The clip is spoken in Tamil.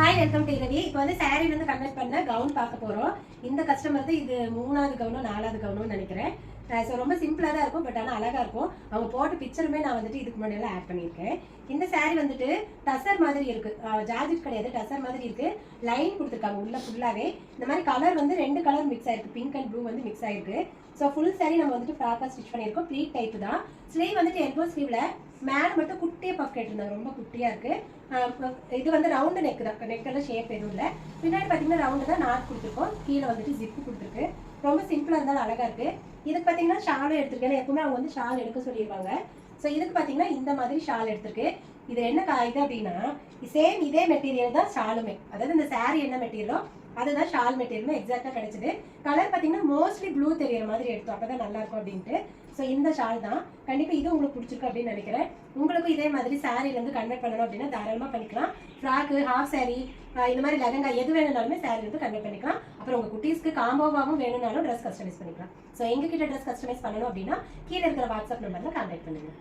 ஹாய் வெல்கம் டு இரவி. இப்போ வந்து சாரீ வந்து கன்வெர்ட் பண்ண கவுன் பார்க்க போகிறோம். இந்த கஸ்டமர் தான் இது 3வது கவுனோ 4வது கவுனோன்னு நினைக்கிறேன். ஸோ ரொம்ப சிம்பிளாக தான் இருக்கும், பட் ஆனால் அழகாக இருக்கும். அவங்க போட்ட பிக்சருமே நான் வந்துட்டு இதுக்கு முன்னாடியெல்லாம் ஆட் பண்ணியிருக்கேன். இந்த சாரீ வந்துட்டு டசர் மாதிரி இருக்கு, ஜார்ஜெட் கிடையாது, டசர் மாதிரி இருக்கு. லைன் கொடுத்துருக்காங்க உள்ள ஃபுல்லாகவே. இந்த மாதிரி கலர் வந்து 2 கலர் மிக்ஸ் ஆயிருக்கு, பிங்க் அண்ட் ப்ளூ வந்து மிக்ஸ் ஆயிருக்கு. ஸோ ஃபுல் சாரீ நம்ம வந்துட்டு ஃப்ராக்காக ஸ்டிச் பண்ணியிருக்கோம். ப்ளீட் டைப் தான். ஸ்லீவ் வந்துட்டு எல்போ ஸ்லீவ்ல மேலே மட்டும் குட்டியாக பஃப் கேட்டிருந்தாங்க, ரொம்ப குட்டியாக இருக்கு. இது வந்து ரவுண்டு நெக் தான், நெக்கெல்லாம் ஷேப் எதுவும் இல்லை. பின்னாடி பார்த்தீங்கன்னா ரவுண்டு தான் நாட் கொடுத்துருக்கோம். கீழே வந்துட்டு ஜிப்பு கொடுத்துருக்கு. ரொம்ப சிம்பிளாக இருந்தாலும் அழகாக இருக்கு. இதுக்கு பார்த்தீங்கன்னா ஷாலும் எடுத்துருக்கேன். எப்பவுமே அவங்க வந்து ஷால் எடுக்க சொல்லிடுவாங்க. ஸோ இதுக்கு பார்த்தீங்கன்னா இந்த மாதிரி ஷால் எடுத்துருக்கு. இது என்ன இது அப்படின்னா சேம் இதே மெட்டீரியல் தான் ஷாலுமே, அதாவது இந்த சாரீ என்ன மெட்டீரியலோ அதுதான் ஷால் மெட்டீரியல் எக்ஸாக்டாக கிடைச்சது. கலர் பார்த்தீங்கன்னா மோஸ்ட்லி ப்ளூ தெரியுற மாதிரி எடுத்தோம், அப்போ தான் நல்லா இருக்கும் அப்படின்ட்டு. ஸோ இந்த ஷால் தான். கண்டிப்பாக இது உங்களுக்கு பிடிச்சிருக்கு அப்படின்னு நினைக்கிறேன். உங்களுக்கும் இதே மாதிரி சாரீலேருந்து கன்வெர்ட் பண்ணணும் அப்படின்னா தாராளமாக பண்ணிக்கலாம். ஃப்ராக்கு, ஹாஃப் சாரீ, இந்த மாதிரி லெஹங்கா எது வேணும்னாலுமே சாரீலேருந்து கன்வெர்ட் பண்ணிக்கலாம். அப்புறம் உங்கள் குட்டீஸ்க்கு காம்போவாகவும் வேணும்னாலும் ட்ரெஸ் கஸ்டமைஸ் பண்ணிக்கலாம். ஸோ எங்ககிட்ட ட்ரெஸ் கஸ்டமைஸ் பண்ணணும் அப்படின்னா கீழே இருக்கிற வாட்ஸ்அப் நம்பரில் கான்டாக்ட் பண்ணுங்கள்.